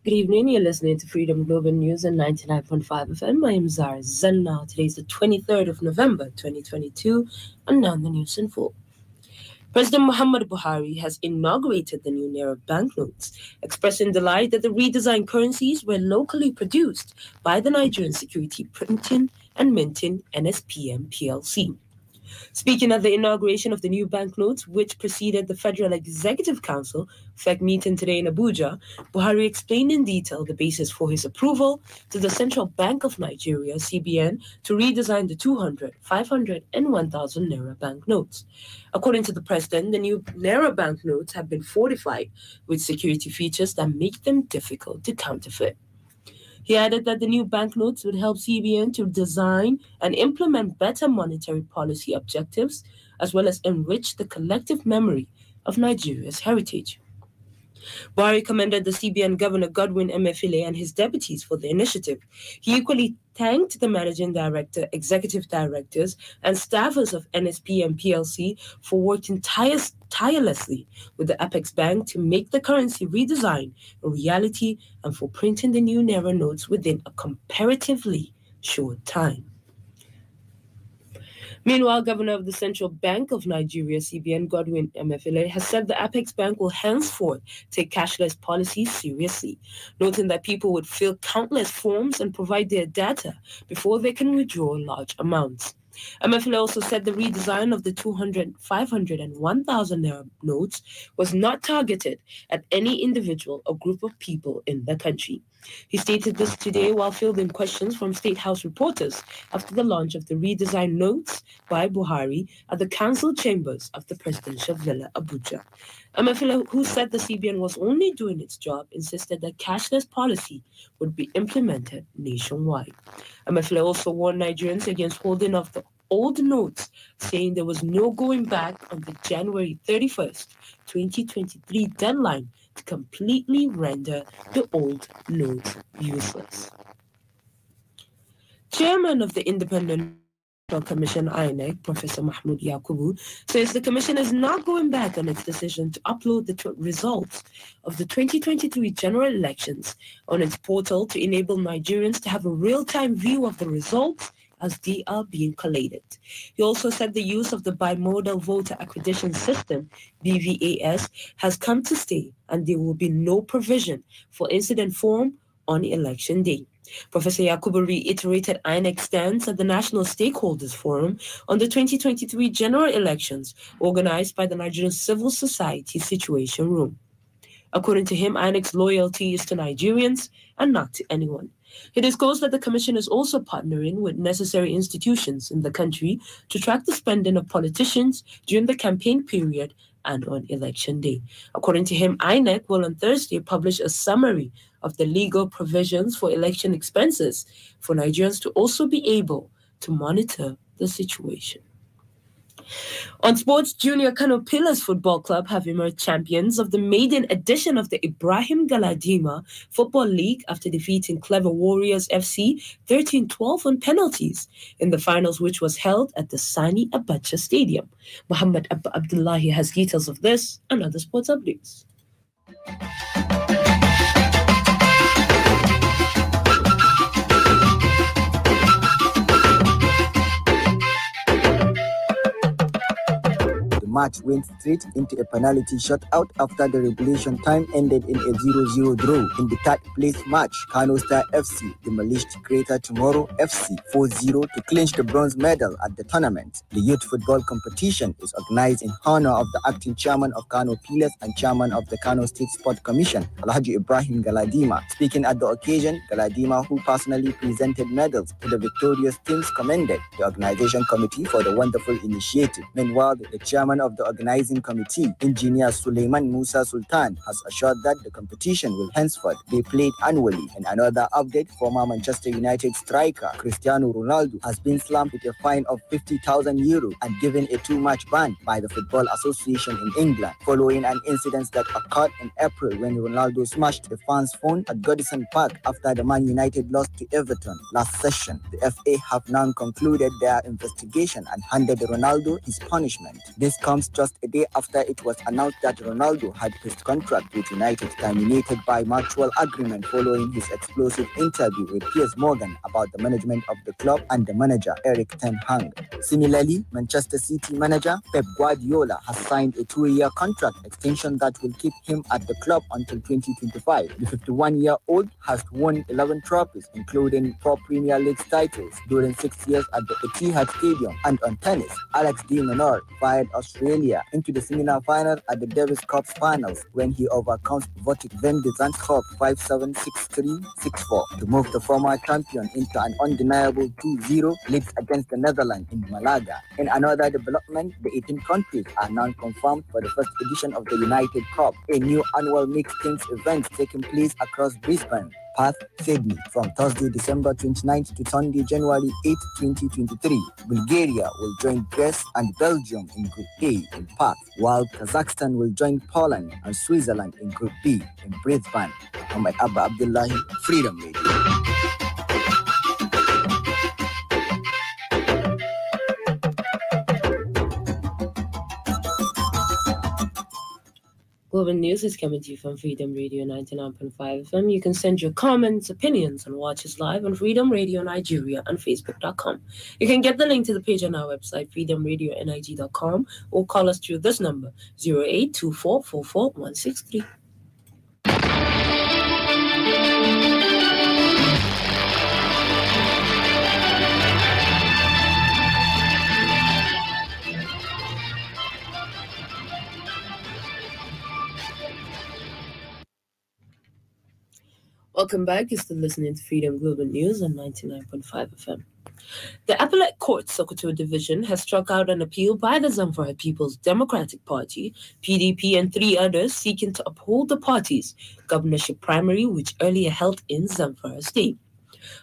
Good evening, you're listening to Freedom Global News on 99.5 FM. I am Zahra Zannah. Today is the 23rd of November, 2022, and now the news in full. President Muhammad Buhari has inaugurated the new Naira banknotes, expressing delight that the redesigned currencies were locally produced by the Nigerian Security Printing and Minting NSPM PLC. Speaking at the inauguration of the new banknotes, which preceded the Federal Executive Council FEC meeting today in Abuja, Buhari explained in detail the basis for his approval to the Central Bank of Nigeria, CBN, to redesign the 200, 500, and 1,000 Naira banknotes. According to the president, the new Naira banknotes have been fortified with security features that make them difficult to counterfeit. He added that the new banknotes would help CBN to design and implement better monetary policy objectives, as well as enrich the collective memory of Nigeria's heritage. Buhari commended the CBN Governor Godwin Emefiele and his deputies for the initiative. He equally thanked the managing director, executive directors, and staffers of NSPM PLC for working tirelessly with the Apex Bank to make the currency redesign a reality and for printing the new Naira notes within a comparatively short time. Meanwhile, Governor of the Central Bank of Nigeria, CBN, Godwin Emefiele, has said the Apex Bank will henceforth take cashless policies seriously, noting that people would fill countless forms and provide their data before they can withdraw large amounts. Emefiele also said the redesign of the 200, 500, and 1,000 Naira notes was not targeted at any individual or group of people in the country. He stated this today while fielding questions from State House reporters after the launch of the redesigned notes by Buhari at the council chambers of the presidential villa, Abuja. Emefiele, who said the CBN was only doing its job, insisted that cashless policy would be implemented nationwide. Emefiele also warned Nigerians against holding off the old notes, saying there was no going back on the January 31st, 2023 deadline to completely render the old notes useless. Chairman of the Independent Commission, INEC, Professor Mahmoud Yakubu, says the commission is not going back on its decision to upload the results of the 2023 general elections on its portal to enable Nigerians to have a real-time view of the results as they are being collated. He also said the use of the Bimodal Voter Accreditation System, BVAS, has come to stay and there will be no provision for incident form on election day. Professor Yakubu reiterated INEC's stance at the National Stakeholders Forum on the 2023 general elections organized by the Nigerian Civil Society Situation Room. According to him, INEC's loyalty is to Nigerians and not to anyone. He disclosed that the Commission is also partnering with necessary institutions in the country to track the spending of politicians during the campaign period and on election day. According to him, INEC will on Thursday publish a summary of the legal provisions for election expenses for Nigerians to also be able to monitor the situation. On sports, Junior Kano Pillars Football Club have emerged champions of the maiden edition of the Ibrahim Galadima Football League after defeating Clever Warriors FC 13-12 on penalties in the finals, which was held at the Sani Abacha Stadium. Muhammad Abdullahi has details of this and other sports updates. Match went straight into a penalty shootout after the regulation time ended in a 0-0 draw. In the third place match, Kano Star FC demolished Greater Tomorrow FC 4-0 to clinch the bronze medal at the tournament. The youth football competition is organized in honor of the acting chairman of Kano Pillars and chairman of the Kano State Sport Commission, Alhaji Ibrahim Galadima. Speaking at the occasion, Galadima, who personally presented medals to the victorious teams, commended the organization committee for the wonderful initiative. Meanwhile, the chairman of the organizing committee, Engineer Suleiman Musa Sultan, has assured that the competition will henceforth be played annually. In another update, former Manchester United striker Cristiano Ronaldo has been slammed with a fine of €50,000 and given a 2-match ban by the Football Association in England, following an incident that occurred in April when Ronaldo smashed a fan's phone at Goodison Park after the Man United lost to Everton last session. The FA have now concluded their investigation and handed Ronaldo his punishment. This comes comes just a day after it was announced that Ronaldo had his contract with United terminated by mutual agreement following his explosive interview with Piers Morgan about the management of the club and the manager Erik ten Hag. Similarly, Manchester City manager Pep Guardiola has signed a 2-year contract extension that will keep him at the club until 2025. The 51-year-old has won 11 trophies, including 4 Premier League titles during 6 years at the Etihad Stadium. And on tennis, Alex de Minaur fired Australia into the semi-final at the Davis Cup finals when he overcomes Votic van de Zandschulp 5-7, 6-3, 6-4 to move the former champion into an undeniable 2-0 lead against the Netherlands in Malaga. In another development, the 18 countries are now confirmed for the first edition of the United Cup, a new annual mixed teams event taking place across Brisbane, Perth, Sydney from Thursday, December 29th to Sunday, January 8, 2023. Bulgaria will join Greece and Belgium in Group A in Perth, while Kazakhstan will join Poland and Switzerland in Group B in Brisbane. Muhammad Abba Abdullahi, Freedom Radio. Global News is coming to you from Freedom Radio 99.5 FM. You can send your comments, opinions, and watch us live on Freedom Radio Nigeria on Facebook.com. You can get the link to the page on our website, freedomradionig.com, or call us through this number, 0824444163. Welcome back. You're still listening to Freedom Global News on 99.5 FM. The Appellate Court Sokoto Division has struck out an appeal by the Zamfara People's Democratic Party, PDP, and 3 others seeking to uphold the party's governorship primary, which earlier held in Zamfara State.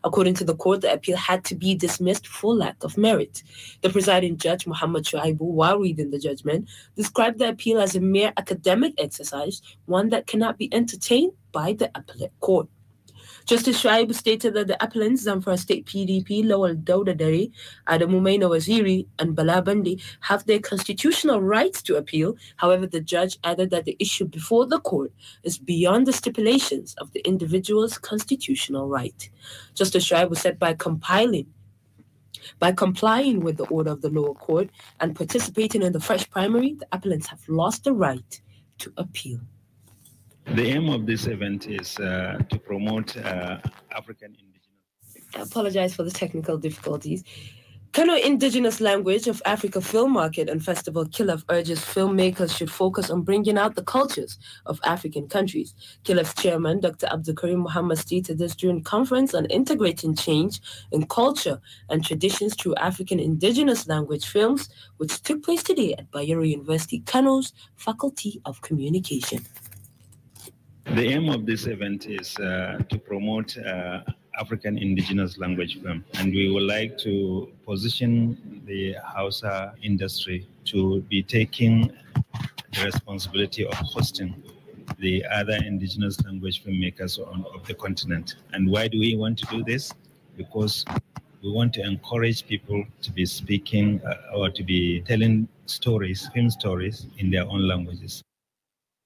According to the court, the appeal had to be dismissed for lack of merit. The presiding judge, Muhammad Shuaibu, while reading the judgment, described the appeal as a mere academic exercise, one that cannot be entertained by the Appellate Court. Justice Shuaibu stated that the appellants, Zamfara State PDP, Lawal Daudadari, Adamu Maina Waziri, and Bala Bandi, have their constitutional rights to appeal. However, the judge added that the issue before the court is beyond the stipulations of the individual's constitutional right. Justice Shuaibu said by complying with the order of the lower court and participating in the fresh primary, the appellants have lost the right to appeal. The aim of this event is to promote African indigenous. I apologize for the technical difficulties. Kano Indigenous Language of Africa Film Market and Festival Kilaf urges filmmakers should focus on bringing out the cultures of African countries. Kilaf's chairman, Dr. Abdulkarim Muhammad, stated this during conference on integrating change in culture and traditions through African Indigenous Language films, which took place today at Bayero University, Kano's Faculty of Communication. The aim of this event is to promote African indigenous language film, and we would like to position the Hausa industry to be taking the responsibility of hosting the other indigenous language filmmakers of the continent. And why do we want to do this? Because we want to encourage people to be speaking or to be telling stories, film stories in their own languages.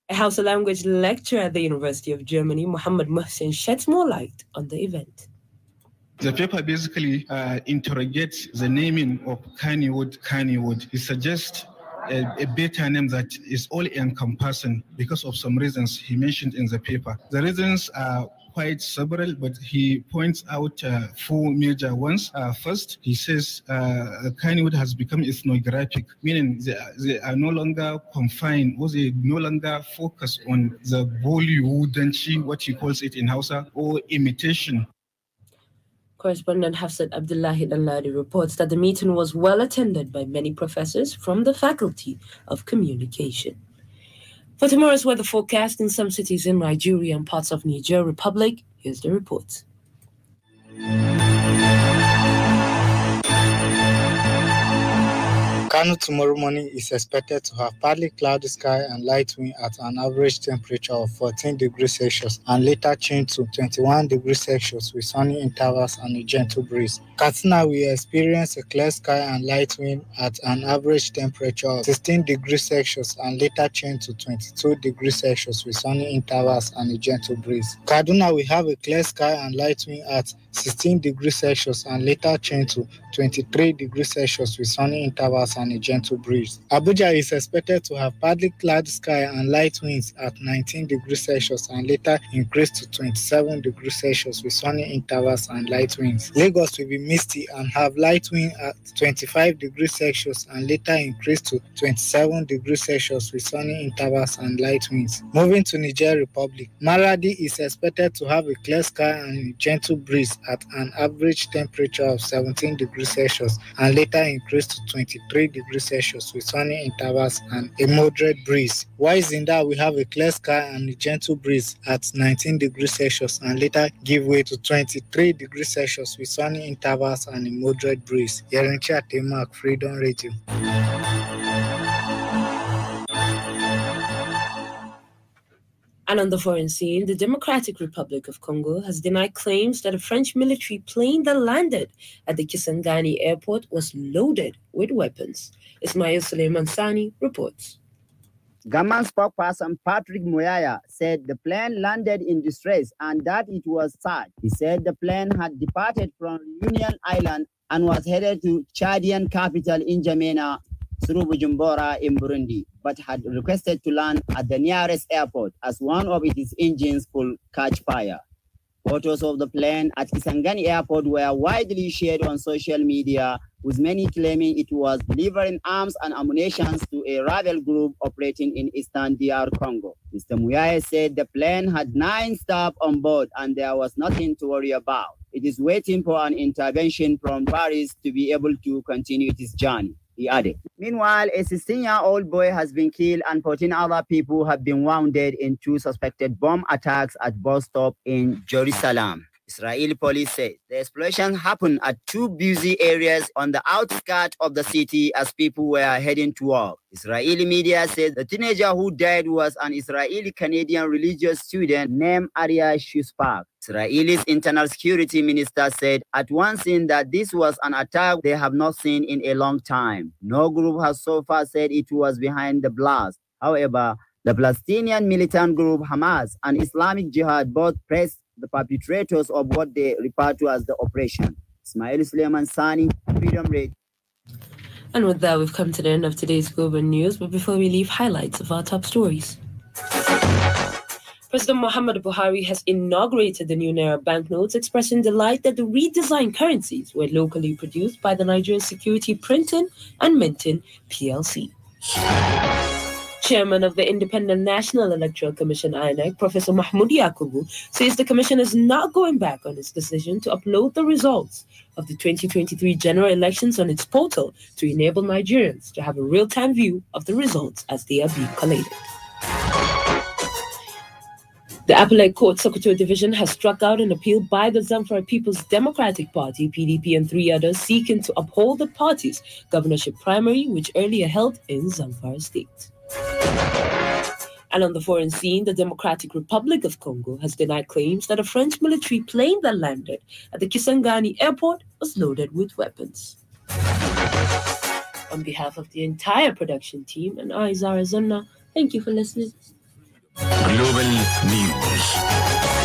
A Hausa language lecturer at the University of Germany, Muhammad Muhsin, sheds more light on the event. The paper basically interrogates the naming of Kannywood. It suggests a better name that is all-encompassing because of some reasons he mentioned in the paper. The reasons are quite several, but he points out 4 major ones. First, he says Kannywood has become ethnographic, meaning they are no longer confined, or they no longer focus on the Bollywoodanchi, what he calls it in Hausa, or imitation. Correspondent Hafsat Abdullahi Danladi reports that the meeting was well attended by many professors from the Faculty of Communication. For tomorrow's weather forecast in some cities in Nigeria and parts of Niger Republic, here's the report. Kano tomorrow morning is expected to have partly cloudy sky and light wind at an average temperature of 14 degrees Celsius and later change to 21 degrees Celsius with sunny intervals and a gentle breeze. Katsina will experience a clear sky and light wind at an average temperature of 16 degrees Celsius and later change to 22 degrees Celsius with sunny intervals and a gentle breeze. Kaduna will have a clear sky and light wind at 16 degrees Celsius and later change to 23 degrees Celsius with sunny intervals and a gentle breeze. Abuja is expected to have partly cloudy sky and light winds at 19 degrees Celsius and later increase to 27 degrees Celsius with sunny intervals and light winds. Lagos will be misty and have light wind at 25 degrees Celsius and later increase to 27 degrees Celsius with sunny intervals and light winds. Moving to Niger Republic, Maradi is expected to have a clear sky and a gentle breeze at an average temperature of 17 degrees Celsius and later increase to 23 degrees Celsius with sunny intervals and a moderate breeze. While Zinda will have a clear sky and a gentle breeze at 19 degrees Celsius and later give way to 23 degrees Celsius with sunny intervals and a moderate breeze. Yerenchi Atemak, Freedom Radio. And on the foreign scene, the Democratic Republic of Congo has denied claims that a French military plane that landed at the Kisangani airport was loaded with weapons. Ismail Suleiman Sani reports. Government spokesperson Patrick Moyaya said the plane landed in distress and that it was sad. He said the plane had departed from Union Island and was headed to Chadian capital N'Djamena through Bujumbura in Burundi, but had requested to land at the nearest airport as one of its engines could catch fire. Photos of the plane at Kisangani Airport were widely shared on social media, with many claiming it was delivering arms and ammunition to a rival group operating in eastern DR Congo. Mr. Muyaye said the plane had 9 staff on board and there was nothing to worry about. It is waiting for an intervention from Paris to be able to continue its journey, he added. Meanwhile, a 16-year-old boy has been killed and 14 other people have been wounded in 2 suspected bomb attacks at bus stop in Jerusalem. Israeli police said the explosion happened at 2 busy areas on the outskirts of the city as people were heading to work. Israeli media said the teenager who died was an Israeli-Canadian religious student named Arya Shuspak. Israel's internal security minister said at one scene that this was an attack they have not seen in a long time. No group has so far said it was behind the blast. However, the Palestinian militant group Hamas and Islamic Jihad both praised the perpetrators of what they refer to as the operation. Ismail Suleiman Sani, Freedom Radio. And with that, we've come to the end of today's global news. But before we leave, highlights of our top stories. President Muhammadu Buhari has inaugurated the new Naira banknotes, expressing delight that the redesigned currencies were locally produced by the Nigerian Security Printing and Minting PLC. Chairman of the Independent National Electoral Commission, INEC, Professor Mahmoud Yakubu, says the commission is not going back on its decision to upload the results of the 2023 general elections on its portal to enable Nigerians to have a real-time view of the results as they are being collated. The Appellate Court Sokoto Division has struck out an appeal by the Zamfara People's Democratic Party, PDP, and 3 others seeking to uphold the party's governorship primary, which earlier held in Zamfara State. And on the foreign scene, the Democratic Republic of Congo has denied claims that a French military plane that landed at the Kisangani airport was loaded with weapons. On behalf of the entire production team and I, Zahra Zannah, thank you for listening. Global News.